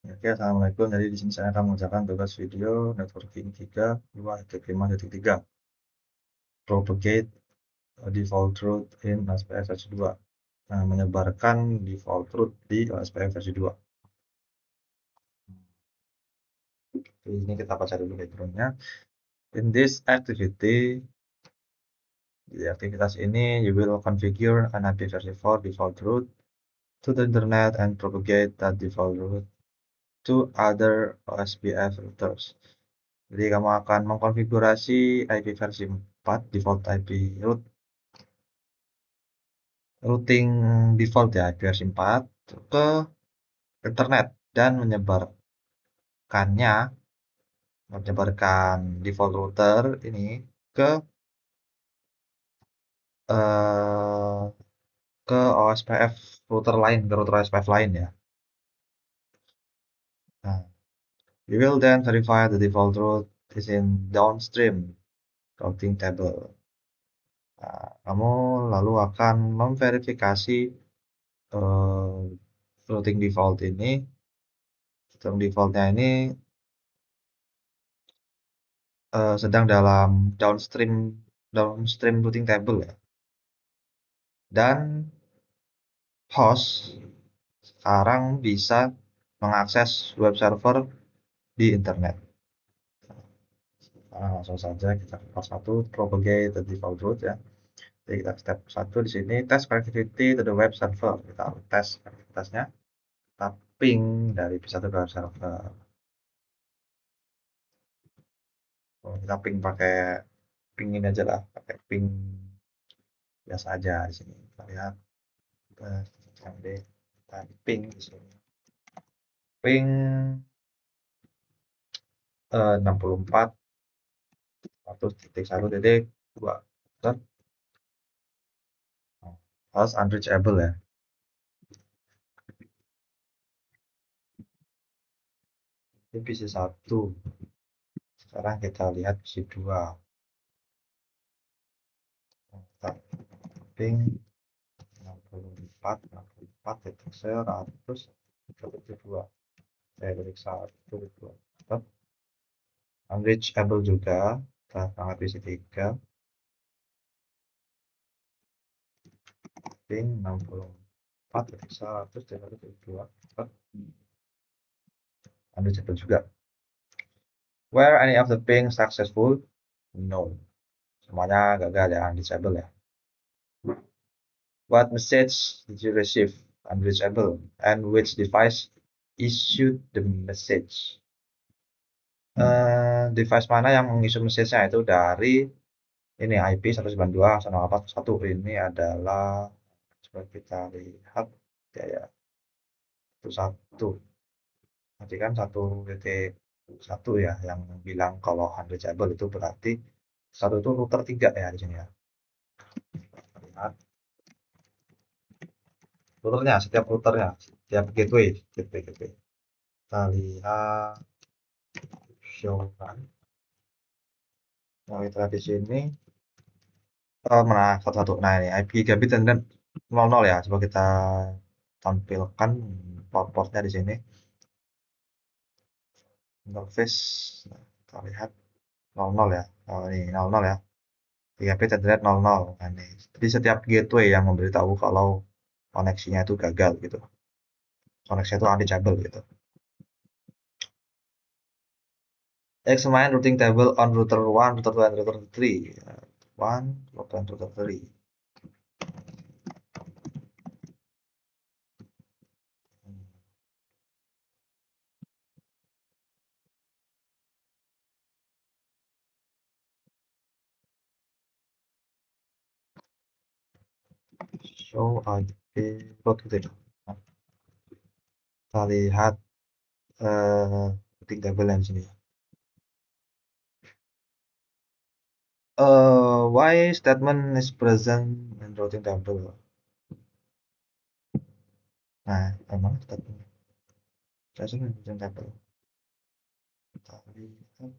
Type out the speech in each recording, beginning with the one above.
Oke, assalamualaikum. Jadi di sini saya akan mengerjakan tugas video networking 3.2.5.3 propagate a default root in OSPF versi 2. Nah, menyebarkan default root di OSPF versi 2. Jadi ini kita baca dulu backgroundnya. In this activity, di aktivitas ini, you will configure an IPv4 default root to the internet and propagate that default root to other OSPF routers. Jadi kamu akan mengkonfigurasi IP versi 4, default IP root, routing default ya, IP versi 4 ke internet dan menyebarkan default router ini ke eh, ke OSPF router lain, ke router OSPF lain ya. Nah, you will then verify the default route is in downstream routing table. Nah, kamu lalu akan memverifikasi eh, routing default ini. Routing defaultnya ini sedang dalam downstream routing table ya. Dan host sekarang bisa mengakses web server di internet. Nah, langsung saja kita ke part 1, propagate the default route ya. Jadi kita step 1 di sini, test connectivity to the web server. Kita tes konektivitasnya, kita ping dari P1 ke web server. Kita ping pakai ping ini aja lah, pakai ping biasa aja di sini. Kita lihat, kita ping di sini. Ping 64 1.1.2 harus unreachable ya. Ini PC 1. Sekarang kita lihat PC 2. Kita ping 64 detik 100 detik 2. Detik 1 detik 2. Unreachable juga. Kita angkat PC 3. Ping 64 detik 100 detik 2. Unreachable juga. Were any of the ping successful? No. Semuanya gagal ya, undisable ya. What message did you receive? Unreachable. And which device issued the message? Device mana yang mengisi message-nya itu dari ini IP 192.168.1. Ini adalah, coba kita lihat ya, ya. Itu satu. Nanti kan 1.1 ya yang bilang kalau unreachable itu berarti satu itu router 3 ya di sini ya. Lihat routernya, setiap routernya, setiap gateway. Kita lihat show kan. Nah, kita di sini mana satu-satu. Nah, ini IP gigabit dan 00 ya. Coba kita tampilkan port-portnya di sini. Interface, nah, kita lihat 00 ya. Oh, ini 00 ya. Gigabit dan 00. Nah, ini. Jadi setiap gateway yang memberitahu kalau koneksinya itu gagal gitu. Koneksinya itu undisable gitu. Examine routing table on router 1, router 2, and router 3. 1, router 2, router 3. Show IP root gitu ya. Nah, kita lihat routing table yang di sini ya. Why statement is present in routing table? Nah, emang statement present in routing table. Kita lihat.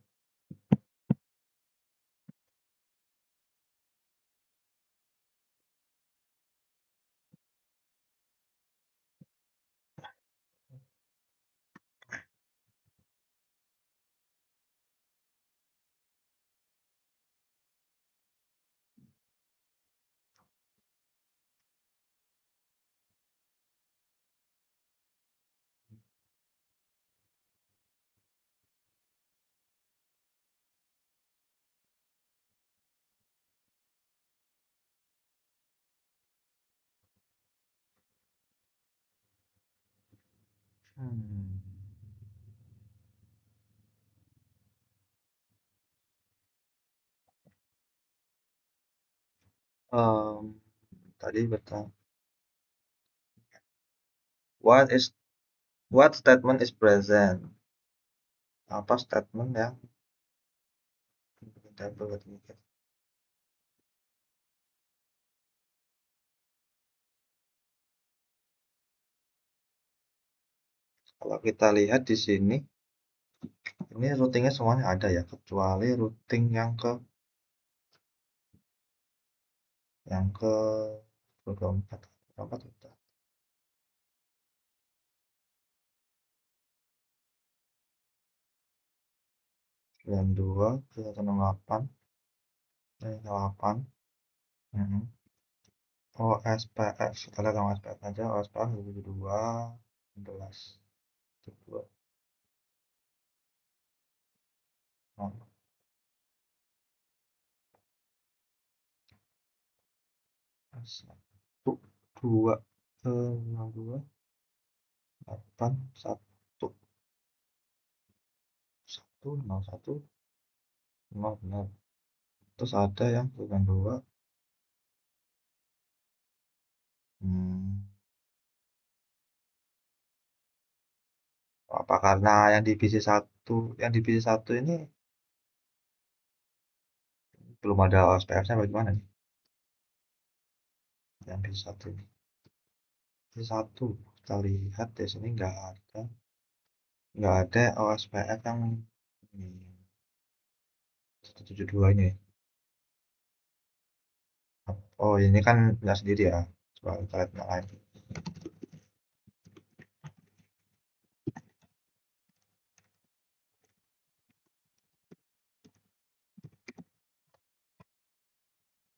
Hmm. Em, Tadi bertanya, what what statement is present? Apa statement yang kita buat mikir? Kalau kita lihat di sini, ini routingnya semuanya ada ya, kecuali routing yang ke 24 apa tuh? 92, 168, 8. Mhm. OSPF, kita lihat yang OSPF aja, OSPF 2002, 11, 2, oh, 1, 2, 62, 8, 1, 1, 0, 1, 0, benar. Terus ada yang 92, hmm, apa karena yang di PC 1 ini belum ada OSPF-nya bagaimana nih? Yang PC 1 ini. PC 1, kita lihat di sini nggak ada OSPF yang ini, 172 ini. Oh, ini kan nggak sendiri ya. Coba kita lihat yang lain.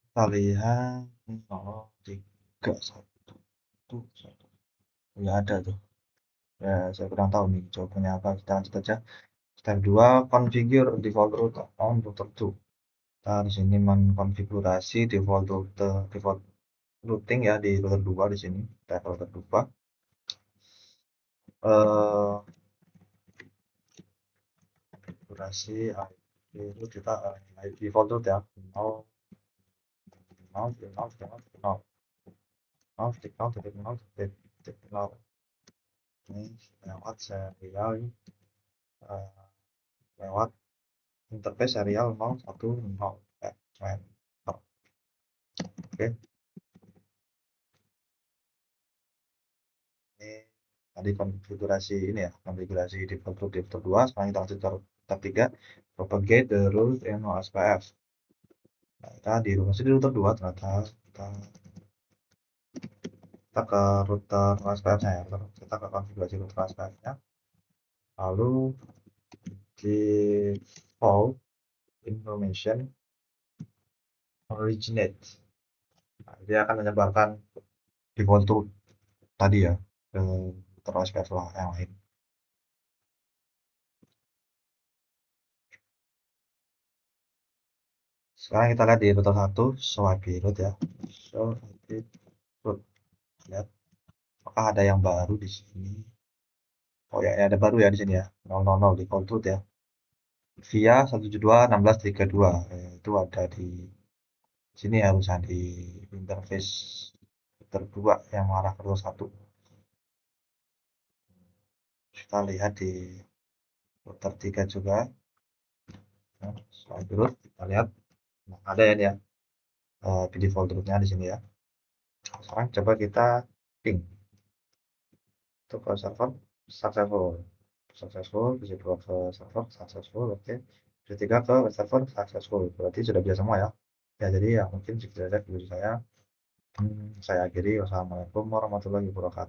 Kita lihat 031 nggak ada tuh. Ya, saya kurang tahu nih jawabannya apa. Kita lanjut aja. Step 2, configure default route on router 2. Kita di sini mengkonfigurasi default routing ya di router 2 di sini. Kita ke router 2. Eh, konfigurasi IP itu kita default route ya. 0, 0, 0, 0, 0. 0, 0, 0, 0, 0. Ini lewat serial eh, lewat interface serial 010 oke. Ini tadi konfigurasi ini ya, konfigurasi default root default 2. Sekarang kita lanjut ke tab 3, propagate the root in OSPF. Nah, kita di masih di router 2 ternyata. Kita ke router OSPF nya ya, kita ke konfigurasi router OSPF nya, lalu default information originate. Nah, dia akan menyebarkan default root tadi ya ke router OSPF lah yang lain. Sekarang kita lihat di router 1, show IP root ya. Show IP root. Lihat, apakah ada yang baru di sini? Oh ya, ada baru ya di sini ya. 000 default root ya. Via 172.16.32. Itu ada di sini ya, harusnya di interface router 2 yang mengarah ke router 1. Kita lihat di router 3 juga. Nah, show IP root, kita lihat. Nah, ada ya, dia di default rootnya di sini ya. Sekarang coba kita ping. Itu ke server successful, bisa dua ke server successful, oke. Ketiga ke server successful, berarti sudah bisa semua ya. Ya, jadi ya mungkin segitu saja video saya. Saya akhiri. Wassalamualaikum warahmatullahi wabarakatuh.